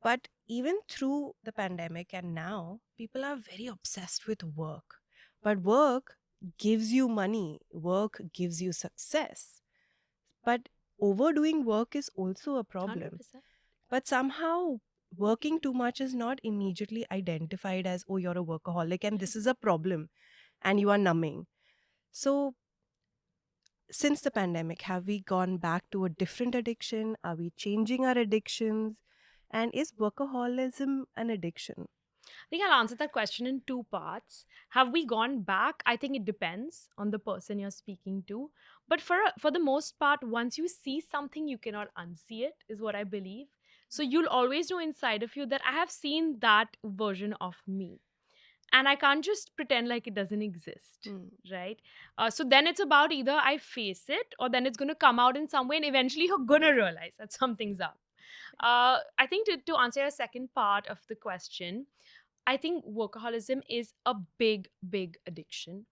But even through the pandemic and now, people are very obsessed with work. But work gives you money, work gives you success. But overdoing work is also a problem. 100%. But somehow, working too much is not immediately identified as, oh, you're a workaholic and Yeah. this is a problem and you are numbing. So, since the pandemic, have we gone back to a different addiction? Are we changing our addictions? And is workaholism an addiction? I think I'll answer that question in two parts. Have we gone back? I think it depends on the person you're speaking to. But for the most part, once you see something, you cannot unsee it, is what I believe. So you'll always know inside of you that I have seen that version of me. And I can't just pretend like it doesn't exist, Hmm. right? So then it's about either I face it or then it's going to come out in some way, and eventually you're going to realize that something's up. I think to answer your second part of the question, I think workaholism is a big, big addiction.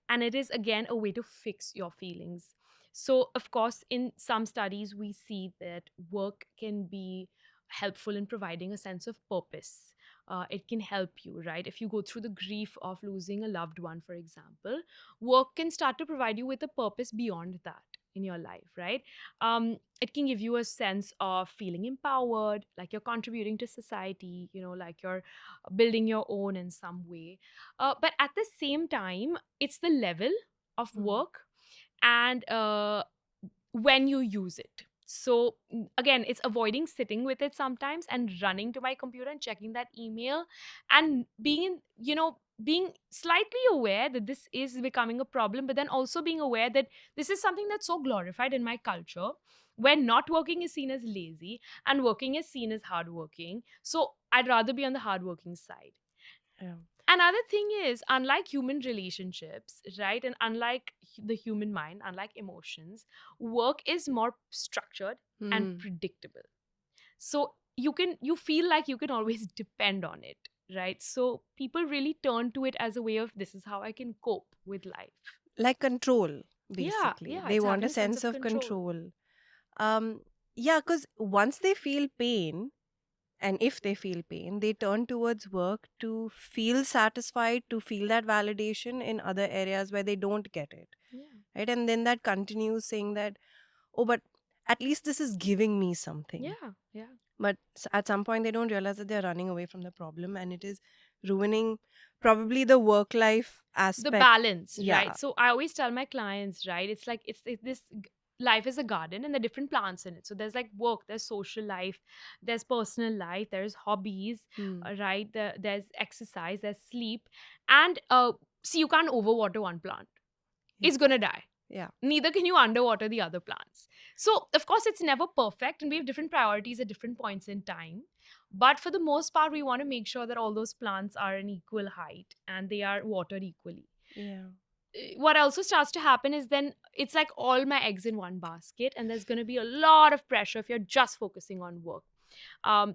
And it is, again, a way to fix your feelings. So, of course, in some studies, we see that work can be helpful in providing a sense of purpose. It can help you, right? If you go through the grief of losing a loved one, for example, work can start to provide you with a purpose beyond that in your life, right? It can give you a sense of feeling empowered, like you're contributing to society, like you're building your own in some way. But at the same time, it's the level of Hmm. work and when you use it. So again, it's avoiding sitting with it sometimes and running to my computer and checking that email and being slightly aware that this is becoming a problem, but then also being aware that this is something that's so glorified in my culture, where not working is seen as lazy and working is seen as hardworking. So I'd rather be on the hardworking side. Yeah. Another thing is, unlike human relationships, right, and unlike the human mind, unlike emotions, work is more structured and Hmm. predictable. So you feel like you can always depend on it, right? So people really turn to it as a way of, this is how I can cope with life. Like control, Yeah, basically. yeah, They it's want a having a sense sense of of control. control. Um, yeah, because once they feel pain, and if they feel pain, they turn towards work to feel satisfied, to feel that validation in other areas where they don't get it. Yeah. Right. And then that continues saying that, oh, but at least this is giving me something. Yeah, yeah. But at some point, they don't realize that they're running away from the problem and it is ruining probably the work life The aspect. balance, Yeah. right? So I always tell my clients, right, it's like this life is a garden and there are different plants in it. So there's like work, there's social life, there's personal life, there's hobbies, Hmm. right? There's exercise, there's sleep, and see, you can't overwater one plant, Yeah. it's gonna die. Yeah. Neither can you underwater the other plants. So of course it's never perfect and we have different priorities at different points in time, but for the most part we want to make sure that all those plants are an equal height and they are watered equally. Yeah. What also starts to happen is then it's like all my eggs in one basket, and there's going to be a lot of pressure if you're just focusing on work.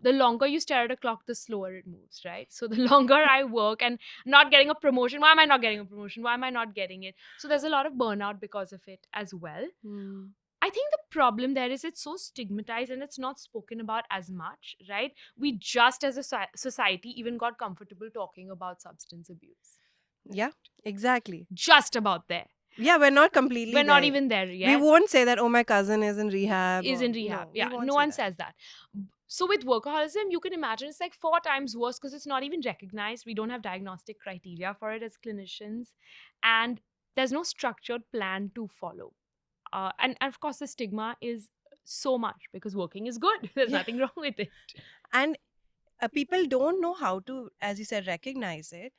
The longer you stare at a clock, the slower it moves, right? So the longer I work and not getting a promotion, why am I not getting a promotion? Why am I not getting it? So there's a lot of burnout because of it as well. Hmm. I think the problem there is it's so stigmatized and it's not spoken about as much, right? We just as a society even got comfortable talking about substance abuse. Yeah. Exactly. Just about there. Yeah, we're not completely We're not there. even there We yet. won't say that, oh, my cousin is in rehab, Is or in rehab. no, we Yeah, won't no say one that. says that. So with workaholism, you can imagine it's like 4 times worse because it's not even recognized. We don't have diagnostic criteria for it as clinicians, and there's no structured plan to follow. And of course, the stigma is so much because working is good. There's Yeah. nothing wrong with it. And people don't know how to, as you said, recognize it.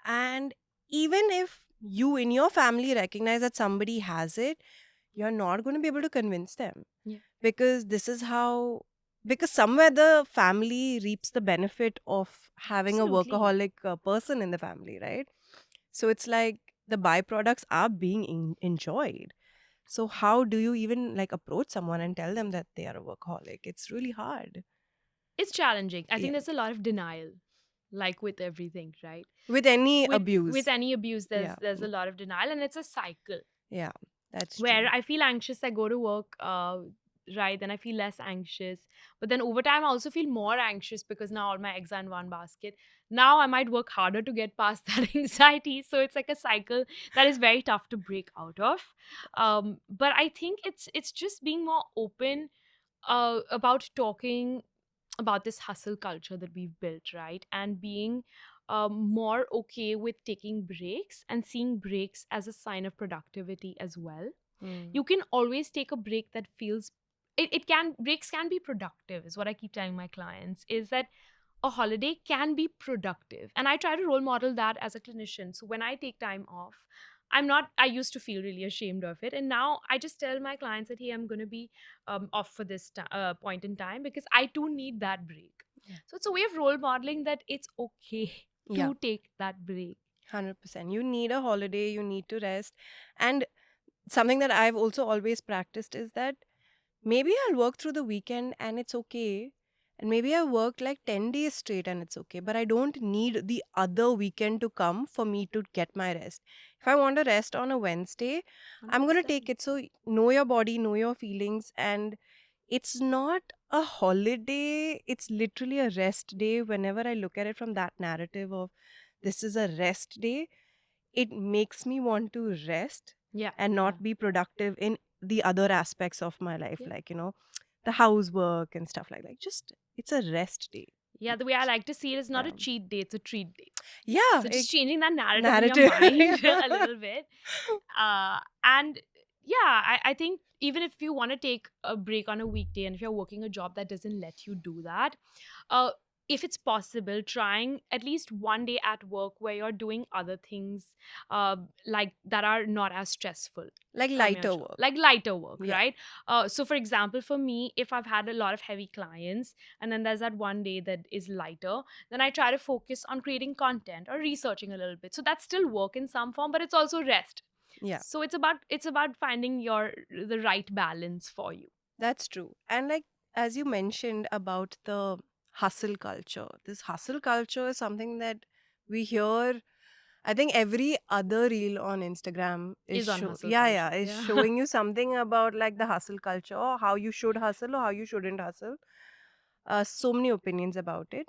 And even if you in your family recognize that somebody has it, you're not going to be able to convince them, Yeah. because this is how, because somewhere the family reaps the benefit of having a Absolutely. workaholic person in the family, right? So it's like the byproducts are being enjoyed. So how do you even like approach someone and tell them that they are a workaholic? It's really hard. It's challenging. I think Yeah. there's a lot of denial, like with everything, right? With any With abuse. any abuse, there's Yeah. there's a lot of denial, and it's a cycle Yeah. That's where true. I feel anxious, I go to work. right? Then I feel less anxious. But then over time, I also feel more anxious because now all my eggs are in one basket. Now I might work harder to get past that anxiety. So it's like a cycle that is very tough to break out of. But I think it's just being more open about talking about this hustle culture that we've built, right? And being more okay with taking breaks and seeing breaks as a sign of productivity as well. Hmm. You can always take a break that feels it can breaks can be productive is what I keep telling my clients, is that a holiday can be productive, and I try to role model that as a clinician. So when I take time off, I used to feel really ashamed of it, and now I just tell my clients that, hey, I'm going to be off for this point in time because I too need that break. Yeah. So it's a way of role modeling that it's okay Yeah, to take that break. 100%. You need a holiday, you need to rest. And something that I've also always practiced is that maybe I'll work through the weekend and it's okay. And maybe I worked like 10 days straight and it's okay. But I don't need the other weekend to come for me to get my rest. If I want to rest on a Wednesday, I'm going to 100%. take it. So know your body, know your feelings. And it's not a holiday, it's literally a rest day. Whenever I look at it from that narrative of this is a rest day, it makes me want to rest Yeah, and yeah, not be productive in the other aspects of my life, yeah. like, the housework and stuff like that. Just, it's a rest day. Yeah, the way I like to see it is not a Um, cheat day, it's a treat day. yeah, So just changing that narrative in your narrative. mind a little bit. And yeah, I think even if you want to take a break on a weekday and if you're working a job that doesn't let you do that, uh, if it's possible, trying at least one day at work where you're doing other things like that are not as stressful Like from your lighter job, work. like lighter work, Yeah, right? So for example, for me, if I've had a lot of heavy clients and then there's that one day that is lighter, then I try to focus on creating content or researching a little bit. So that's still work in some form, but it's also rest. yeah, So it's about finding the right balance for you. that's true. And like, as you mentioned about the hustle culture, this hustle culture is something that we hear. I think every other reel on Instagram is Is on hustle yeah, yeah, culture. is Yeah. showing you something about like the hustle culture or how you should hustle or how you shouldn't hustle. So many opinions about it.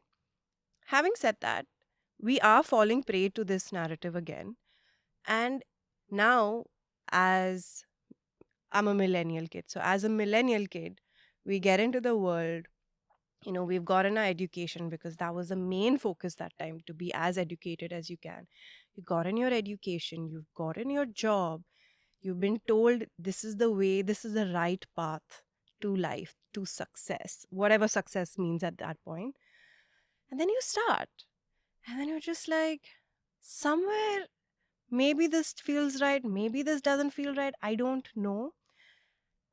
Having said that, we are falling prey to this narrative again. And now, as I'm a millennial kid, so as a millennial kid, we get into the world. We've gotten our education because that was the main focus that time, to be as educated as you can. You've gotten your education, you've gotten your job, you've been told this is the way, this is the right path to life, to success, whatever success means at that point. And then you start, and then you're just like, somewhere, maybe this feels right, maybe this doesn't feel right, I don't know.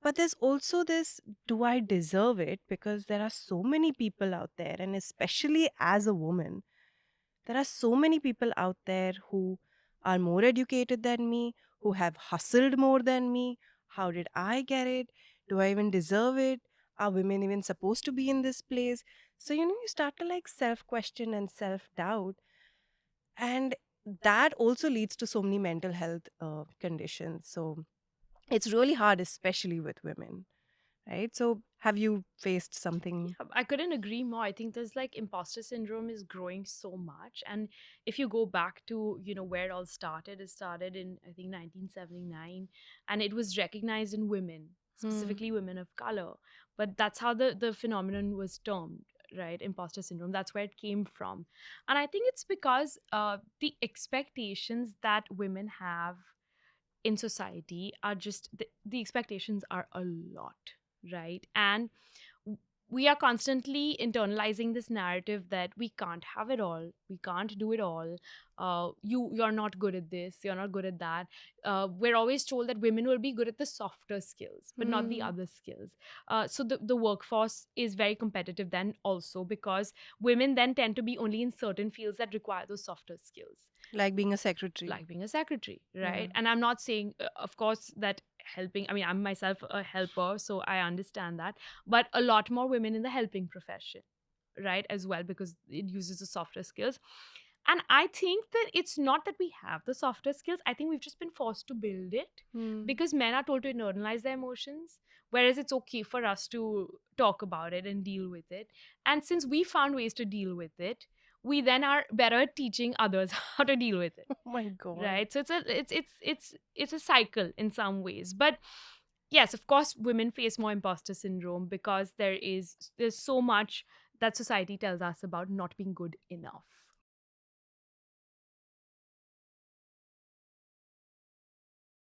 But there's also this, do I deserve it? Because there are so many people out there, and especially as a woman, there are so many people out there who are more educated than me, who have hustled more than me. How did I get it? Do I even deserve it? Are women even supposed to be in this place? So, you start to like self question and self doubt. And that also leads to so many mental health conditions. So, it's really hard, especially with women, right? So, have you faced something? Yeah, I couldn't agree more. I think there's like imposter syndrome is growing so much. And if you go back to, where it started in, I think, 1979. And it was recognized in women, Hmm. specifically women of color. But that's how the phenomenon was termed, right? Imposter syndrome. That's where it came from. And I think it's because the expectations that women have in society are just the expectations are a lot, right? And w- we are constantly internalizing this narrative that we can't have it all, we can't do it all. You're not good at this, you're not good at that. We're always told that women will be good at the softer skills but not the Hmm. other skills. So the workforce is very competitive then also because women then tend to be only in certain fields that require those softer skills, Like being a secretary. like being a secretary, Yeah. right? And I'm not saying, of course, that helping, I mean, I'm myself a helper, so I understand that. But a lot more women in the helping profession, right, as well, because it uses the softer skills. And I think that it's not that we have the softer skills. I think we've just been forced to build it, Hmm. because men are told to internalize their emotions, whereas it's okay for us to talk about it and deal with it. And since we found ways to deal with it, we then are better at teaching others how to deal with it. Oh my God. Right? So it's a cycle in some ways. But yes, of course, women face more imposter syndrome because there's so much that society tells us about not being good enough.